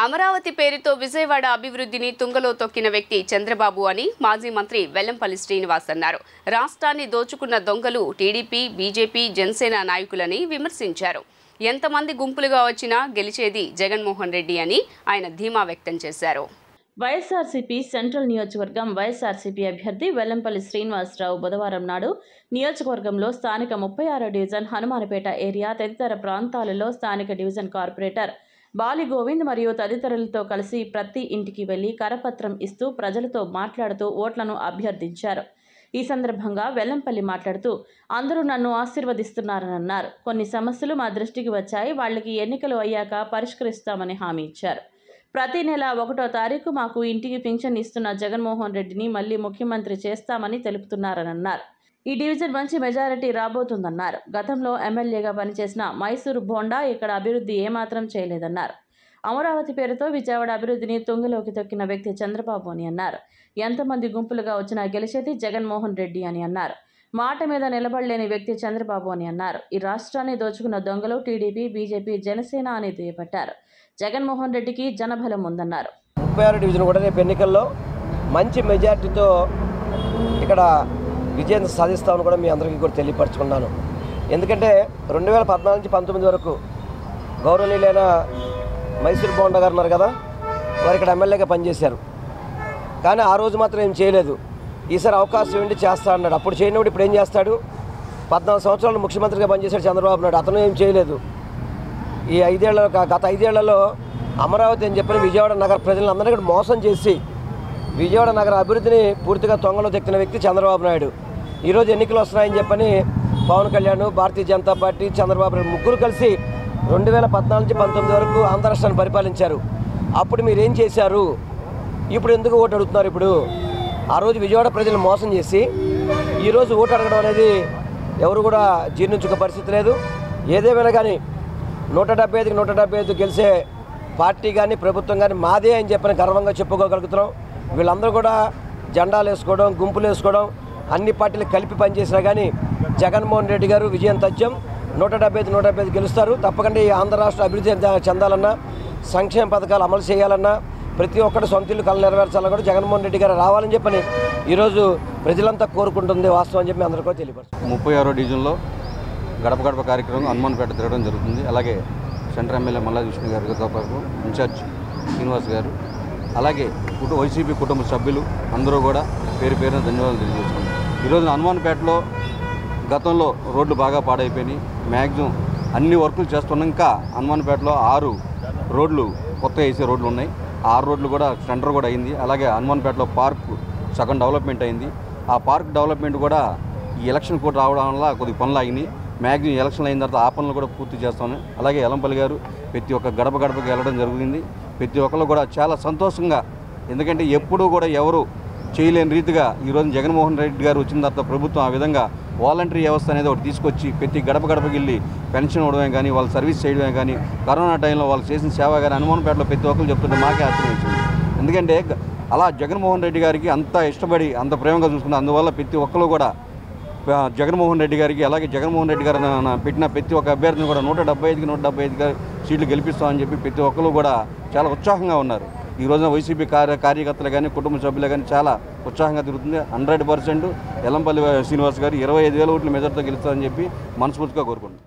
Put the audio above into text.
అమరావతి పేరుతో విజయవాడ అభివృద్ధిని తుంగలో తొక్కిన వ్యక్తి చంద్రబాబు అని మాజీ మంత్రి వెల్లంపల్లి శ్రీనివాస్ అన్నారు. రాష్ట్రాన్ని దోచుకున్న దొంగలు టీడీపీ, బీజేపీ, జనసేన నాయకులని విమర్శించారు. ఎంతమంది గుంపులుగా వచ్చినా గెలిచేది జగన్మోహన్ రెడ్డి అని ఆయన ధీమా వ్యక్తం చేశారు. వైఎస్ఆర్సీపీ సెంట్రల్ నియోజకవర్గం వైఎస్ఆర్సీపీ అభ్యర్థి వెల్లంపల్లి శ్రీనివాసరావు బుధవారం నాడు నియోజకవర్గంలో స్థానిక 36వ డివిజన్ హనుమానపేట ఏరియా తదితర ప్రాంతాలలో స్థానిక డివిజన్ కార్పొరేటర్ బాలి గోవింద్ మరియు తదితరులతో కలిసి ప్రతి ఇంటికి వెళ్లి కరపత్రం ఇస్తూ ప్రజలతో మాట్లాడుతూ ఓట్లను అభ్యర్థించారు. ఈ సందర్భంగా వెల్లంపల్లి మాట్లాడుతూ అందరూ నన్ను ఆశీర్వదిస్తున్నారని అన్నారు. కొన్ని సమస్యలు మా దృష్టికి వచ్చాయి, వాళ్ళకి ఎన్నికలు అయ్యాక పరిష్కరిస్తామని హామీ ఇచ్చారు. ప్రతి నెల 1వ తారీఖు మాకు ఇంటికి పింఛన్ ఇస్తున్న జగన్మోహన్ రెడ్డిని మళ్లీ ముఖ్యమంత్రి చేస్తామని తెలుపుతున్నారని అన్నారు. ఈ డివిజన్ మంచి మెజారిటీ రాబోతుందన్నారు. గతంలో ఎమ్మెల్యేగా పనిచేసిన మైసూరు బోండా ఇక్కడ అభివృద్ధి ఏమాత్రం చేయలేదన్నారు. అమరావతి పేరుతో విజయవాడ అభివృద్ధిని తుంగలోకి తొక్కిన వ్యక్తి చంద్రబాబు అని అన్నారు. ఎంతమంది గుంపులుగా వచ్చినా గెలిచేది జగన్మోహన్ రెడ్డి అని అన్నారు. మాట మీద నిలబడలేని వ్యక్తి చంద్రబాబు అని అన్నారు. ఈ రాష్ట్రాన్ని దోచుకున్న దొంగలు టీడీపీ, బీజేపీ, జనసేన అని దుయ్యబట్టారు. జగన్మోహన్ రెడ్డికి జనబలం ఉందన్నారు. 36 డివిజన్ కూడా రేపు ఎన్నికల్లో మంచి మెజార్టీతో ఇక్కడ విజయం సాధిస్తామని కూడా మీ అందరికీ కూడా తెలియపరచుకున్నాను. ఎందుకంటే 2014 నుంచి 19 వరకు గౌరవనీయులైన మైసూరు బోండా గారు ఉన్నారు కదా, వారు ఇక్కడ ఎమ్మెల్యేగా పనిచేశారు. కానీ ఆ రోజు మాత్రం ఏం చేయలేదు. ఈసారి అవకాశం ఏంటి చేస్తా అన్నాడు. అప్పుడు చేయనప్పుడు ఇప్పుడు ఏం చేస్తాడు? 14 సంవత్సరాలు ముఖ్యమంత్రిగా పనిచేశాడు చంద్రబాబు నాయుడు. అతను ఏం చేయలేదు. ఈ గత 5 ఏళ్లలో అమరావతి అని చెప్పిన విజయవాడ నగర ప్రజలందరినీ కూడా మోసం చేసి విజయవాడ నగర అభివృద్ధిని పూర్తిగా తొంగలో తెక్కిన వ్యక్తి చంద్రబాబు నాయుడు. ఈరోజు ఎన్నికలు వస్తున్నాయని చెప్పని పవన్ కళ్యాణ్, భారతీయ జనతా పార్టీ, చంద్రబాబు నాయుడు ముగ్గురు కలిసి 2014 నుంచి 19 వరకు ఆంధ్ర రాష్ట్రాన్ని పరిపాలించారు. అప్పుడు మీరేం చేశారు? ఇప్పుడు ఎందుకు ఓటు అడుగుతున్నారు? ఇప్పుడు ఆ రోజు విజయవాడ ప్రజలను మోసం చేసి ఈరోజు ఓటు అడగడం అనేది ఎవరు కూడా జీర్ణించుకునే పరిస్థితి లేదు. ఏదేమైనా కానీ 175కి 175 గెలిచే పార్టీ కానీ ప్రభుత్వం కానీ మాదే అని చెప్పని గర్వంగా చెప్పుకోగలుగుతున్నాం. వీళ్ళందరూ కూడా జెండాలు వేసుకోవడం, గుంపులు వేసుకోవడం, అన్ని పార్టీలు కలిపి పనిచేసినా కానీ జగన్మోహన్ రెడ్డి గారు విజయం తథ్యం. 175 గెలుస్తారు. తప్పకుండా ఈ ఆంధ్ర రాష్ట్ర అభివృద్ధి చెందాలన్నా, సంక్షేమ పథకాలు అమలు చేయాలన్నా, ప్రతి ఒక్కటి సొంత ఇల్లు కళ నెరవేర్చాలన్నా కూడా జగన్మోహన్ రెడ్డి గారు రావాలని చెప్పని ఈరోజు ప్రజలంతా కోరుకుంటుంది. వాస్తవం అని చెప్పి అందరికీ తెలియపరుస్తుంది. 36వ డివిజన్లో గడప గడప కార్యక్రమం హనుమాన్పేట తిరగడం జరుగుతుంది. అలాగే సెంట్రల్ ఎమ్మెల్యే మల్లాది విష్ణు గారితో పాటు ఇన్ఛార్జ్ శ్రీనివాస్ గారు, అలాగే వైసీపీ కుటుంబ సభ్యులు అందరూ కూడా పేరు పేరున ధన్యవాదాలు తెలియజేసుకున్నారు. ఈరోజు హనుమాన్పేటలో గతంలో రోడ్లు బాగా పాడైపోయినాయి. మ్యాక్సిమం అన్ని వర్కులు చేస్తున్నాం. ఇంకా హనుమాన్పేటలో 6 రోడ్లు కొత్తగా వేసే రోడ్లు ఉన్నాయి. 6 రోడ్లు కూడా టెండర్ కూడా అయింది. అలాగే హనుమాన్పేటలో పార్క్ సగం డెవలప్మెంట్ అయింది. ఆ పార్క్ డెవలప్మెంట్ కూడా ఈ ఎలక్షన్ కూడా రావడం వల్ల కొద్దిగా పనులు ఆగినాయి. మ్యాక్సిమం ఎలక్షన్ అయిన తర్వాత ఆ పనులు కూడా పూర్తి చేస్తాను. అలాగే వెల్లంపల్లి గారు ప్రతి ఒక్క గడప గడపకి వెళ్ళడం జరిగింది. ప్రతి ఒక్కరు కూడా చాలా సంతోషంగా, ఎందుకంటే ఎప్పుడూ కూడా ఎవరు చేయలేని రీతిగా ఈరోజు జగన్మోహన్ రెడ్డి గారు వచ్చిన తర్వాత ప్రభుత్వం ఆ విధంగా వాలంటరీ వ్యవస్థ అనేది ఒకటి తీసుకొచ్చి ప్రతి గడప గడపకి వెళ్ళి పెన్షన్ ఇవ్వడమే కానీ, వాళ్ళు సర్వీస్ చేయడమే కానీ, కరోనా టైంలో వాళ్ళు చేసిన సేవ కానీ హనుమాన్పేటలో ప్రతి ఒక్కరు చెప్తుంటే మాకే ఆశ్చర్యం వచ్చింది. ఎందుకంటే అలా జగన్మోహన్ రెడ్డి గారికి అంత ఇష్టపడి అంత ప్రేమగా చూసుకున్నారు. అందువల్ల ప్రతి ఒక్కరు కూడా జగన్మోహన్ రెడ్డి గారికి, అలాగే జగన్మోహన్ రెడ్డి గారు పెట్టిన ప్రతి ఒక్క అభ్యర్థిని కూడా 175కి 175 సీట్లు గెలిపిస్తామని చెప్పి ప్రతి ఒక్కరు కూడా చాలా ఉత్సాహంగా ఉన్నారు. ఈ రోజున వైసీపీ కార్యకర్తలు కానీ, కుటుంబ సభ్యులు కానీ చాలా ఉత్సాహంగా తిరుగుతుంది. 100% వెల్లంపల్లి శ్రీనివాస్ గారు 25,000 ఓట్ల మెజార్టీతో గెలుస్తారని చెప్పి మనస్ఫూర్తిగా కోరుకుంటున్నాను.